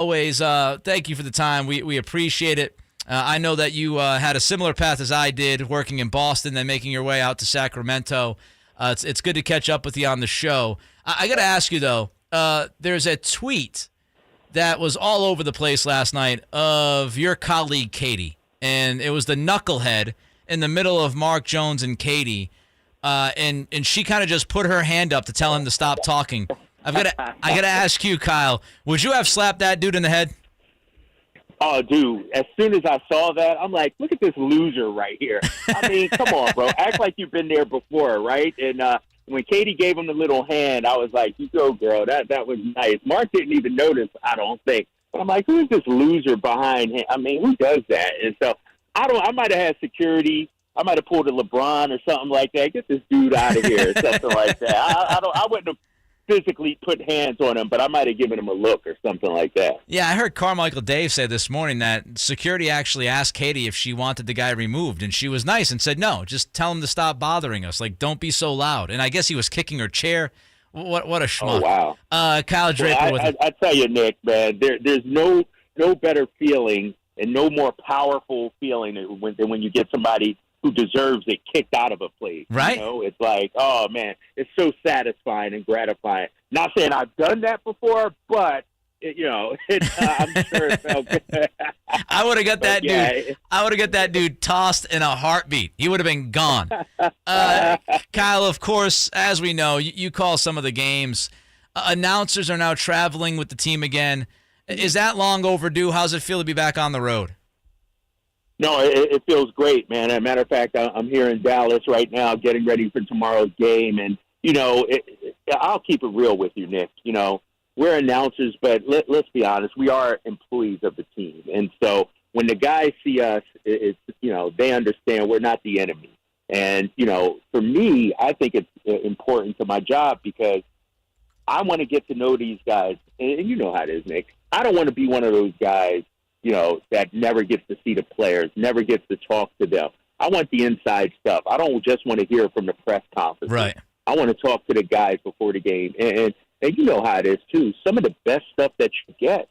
Always, thank you for the time. We appreciate it. I know that you had a similar path as I did, working in Boston, then making your way out to Sacramento. It's good to catch up with you on the show. I got to ask you, though, there's a tweet that was all over the place last night of your colleague, Katie, and it was the knucklehead in the middle of Mark Jones and Katie, and she kind of just put her hand up to tell him to stop talking. I gotta ask you, Kyle, would you have slapped that dude in the head? Oh, dude, as soon as I saw that, I'm like, look at this loser right here. I mean, come on, bro. Act like you've been there before, right? And when Katie gave him the little hand, I was like, you go, girl. That was nice. Mark didn't even notice, I don't think. But I'm like, who is this loser behind him? I mean, who does that? And so I might have had security. I might have pulled a LeBron or something like that. Get this dude out of here or something like that. I wouldn't have physically put hands on him, but I might have given him a look or something like that. Yeah, I heard Carmichael Dave say this morning that security actually asked Katie if she wanted the guy removed, and she was nice and said, no, just tell him to stop bothering us. Like, don't be so loud. And I guess he was kicking her chair. What a schmuck. Oh, wow. Kyle Draper well, I tell you, Nick, man, there's no better feeling and no more powerful feeling than when you get somebody who deserves it kicked out of a place. Right. You know, it's like, oh, man, it's so satisfying and gratifying. Not saying I've done that before, but, I'm sure it felt good. I would have got that dude. I would have got that dude tossed in a heartbeat. He would have been gone. Kyle, of course, as we know, you call some of the games. Announcers are now traveling with the team again. Is that long overdue? How's it feel to be back on the road? No, it feels great, man. As a matter of fact, I'm here in Dallas right now getting ready for tomorrow's game. And, I'll keep it real with you, Nick. We're announcers, but let's be honest. We are employees of the team. And so when the guys see us, they understand we're not the enemy. And, for me, I think it's important to my job because I want to get to know these guys. And you know how it is, Nick. I don't want to be one of those guys that never gets to see the players, never gets to talk to them. I want the inside stuff. I don't just want to hear from the press conference. Right. I want to talk to the guys before the game. And you know how it is, too. Some of the best stuff that you get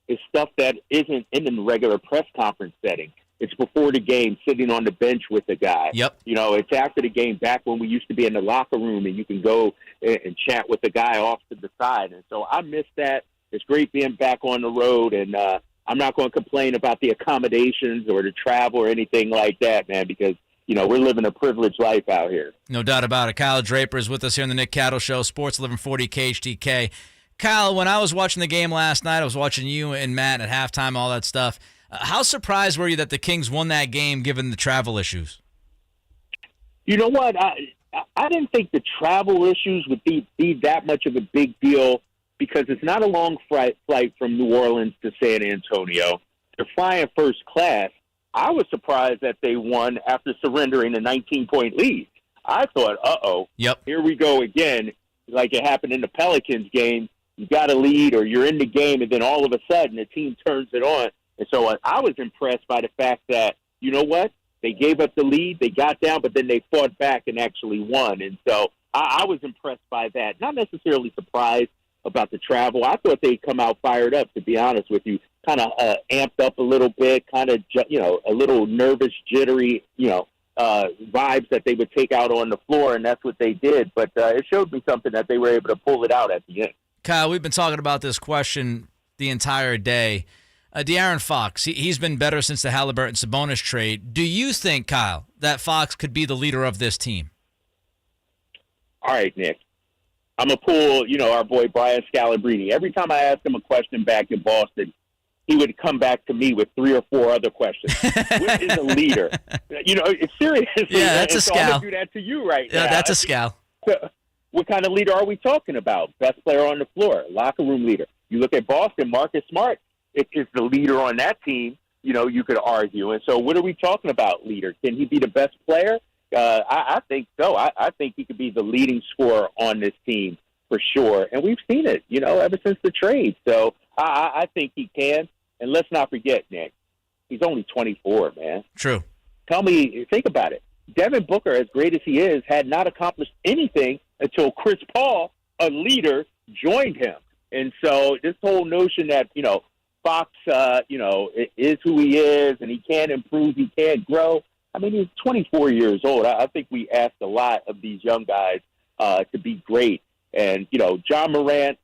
is stuff that isn't in the regular press conference setting. It's before the game, sitting on the bench with the guy. Yep. It's after the game, back when we used to be in the locker room, and you can go and chat with the guy off to the side. And so I miss that. It's great being back on the road, and I'm not going to complain about the accommodations or the travel or anything like that, man, because, we're living a privileged life out here. No doubt about it. Kyle Draper is with us here on the Nick Cattle Show, Sports 1140 KHTK. Kyle, when I was watching the game last night, I was watching you and Matt at halftime, all that stuff. How surprised were you that the Kings won that game given the travel issues? You know what? I didn't think the travel issues would be that much of a big deal because it's not a long flight from New Orleans to San Antonio. They're flying first class. I was surprised that they won after surrendering a 19-point lead. I thought, yep, here we go again, like it happened in the Pelicans game. You got a lead or you're in the game, and then all of a sudden the team turns it on. And so I was impressed by the fact that, you know what, they gave up the lead, they got down, but then they fought back and actually won. And so I was impressed by that. Not necessarily surprised about the travel. I thought they'd come out fired up, to be honest with you, kind of amped up a little bit, kind of, a little nervous, jittery, vibes that they would take out on the floor, and that's what they did. But it showed me something that they were able to pull it out at the end. Kyle, we've been talking about this question the entire day. De'Aaron Fox, he's been better since the Halliburton-Sabonis trade. Do you think, Kyle, that Fox could be the leader of this team? All right, Nick. I'm going to pull, our boy Brian Scalabrine. Every time I asked him a question back in Boston, he would come back to me with 3 or 4 other questions. What is a leader? It's serious. Yeah, that's a scowl. I'm going to do that to you right now. Yeah, that's a scowl. What kind of leader are we talking about? Best player on the floor, locker room leader. You look at Boston, Marcus Smart is the leader on that team. You could argue. And so what are we talking about, leader? Can he be the best player? I think so. I think he could be the leading scorer on this team for sure. And we've seen it, ever since the trade. So I think he can. And let's not forget, Nick, he's only 24, man. True. Think about it. Devin Booker, as great as he is, had not accomplished anything until Chris Paul, a leader, joined him. And so this whole notion that, Fox, is who he is, and he can't improve, he can't grow. I mean, he's 24 years old. I think we ask a lot of these young guys to be great. And, John Morant,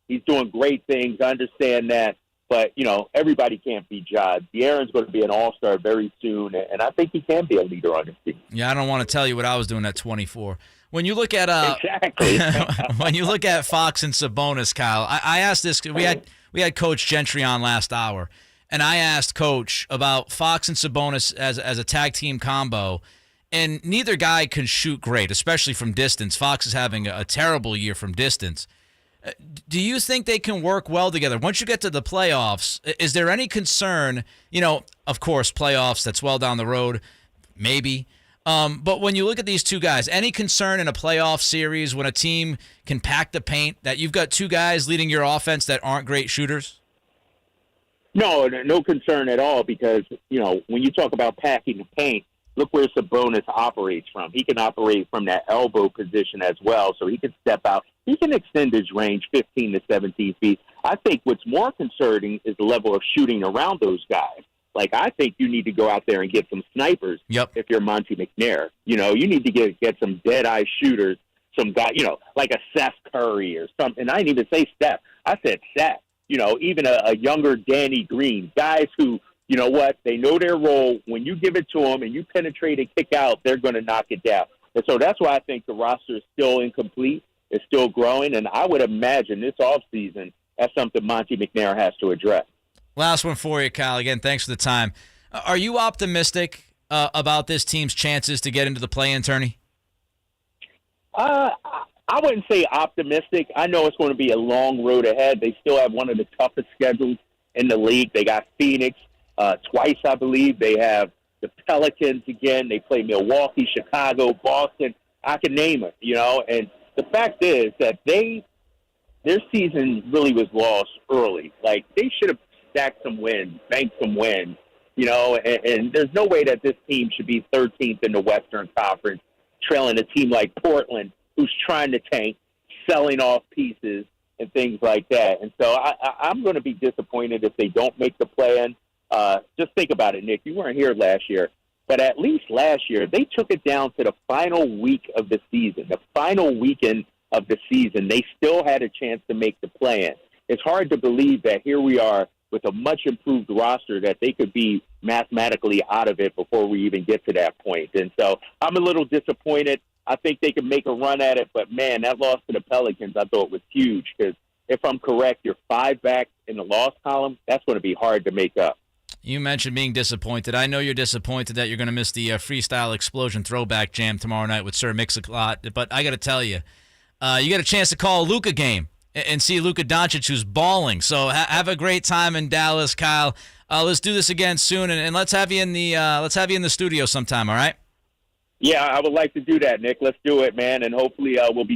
he's doing great things. I understand that. But, everybody can't be John. De'Aaron's going to be an all-star very soon, and I think he can be a leader on this team. Yeah, I don't want to tell you what I was doing at 24. When you look at exactly. when you look at Fox and Sabonis, Kyle, I asked this. We had Coach Gentry on last hour, and I asked Coach about Fox and Sabonis as a tag team combo, and neither guy can shoot great, especially from distance. Fox is having a terrible year from distance. Do you think they can work well together? Once you get to the playoffs, is there any concern? Of course, playoffs, that's well down the road, maybe. But when you look at these two guys, any concern in a playoff series when a team can pack the paint that you've got two guys leading your offense that aren't great shooters? No concern at all because, when you talk about packing the paint, look where Sabonis operates from. He can operate from that elbow position as well, so he can step out. He can extend his range 15 to 17 feet. I think what's more concerning is the level of shooting around those guys. Like, I think you need to go out there and get some snipers if you're Monty McNair. You need to get some dead-eye shooters, some guy, like a Seth Curry or something. And I didn't even say Steph. I said Seth. Even a younger Danny Green. Guys who, they know their role. When you give it to them and you penetrate and kick out, they're going to knock it down. And so that's why I think the roster is still incomplete. It's still growing. And I would imagine this offseason that's something Monty McNair has to address. Last one for you, Kyle. Again, thanks for the time. Are you optimistic about this team's chances to get into the play-in tourney? I wouldn't say optimistic. I know it's going to be a long road ahead. They still have one of the toughest schedules in the league. They got Phoenix twice, I believe. They have the Pelicans again. They play Milwaukee, Chicago, Boston. I can name it, And the fact is that their season really was lost early. Like, they should have stacked some wins, banked some wins, and there's no way that this team should be 13th in the Western Conference, trailing a team like Portland, who's trying to tank, selling off pieces and things like that. And so I'm going to be disappointed if they don't make the play-in. Just think about it, Nick. You weren't here last year, but at least last year they took it down to the final week of the season, the final weekend of the season. They still had a chance to make the play-in. It's hard to believe that here we are with a much improved roster that they could be mathematically out of it before we even get to that point. And so I'm a little disappointed. I think they can make a run at it, but man, that loss to the Pelicans I thought was huge because if I'm correct, you're 5 back in the loss column. That's going to be hard to make up. You mentioned being disappointed. I know you're disappointed that you're going to miss the Freestyle Explosion Throwback Jam tomorrow night with Sir Mix-a-Lot, but I got to tell you, you got a chance to call a Luka game and see Luka Doncic, who's balling. So have a great time in Dallas, Kyle. Let's do this again soon, and let's have you in the studio sometime. All right? Yeah, I would like to do that, Nick. Let's do it, man, and hopefully we'll be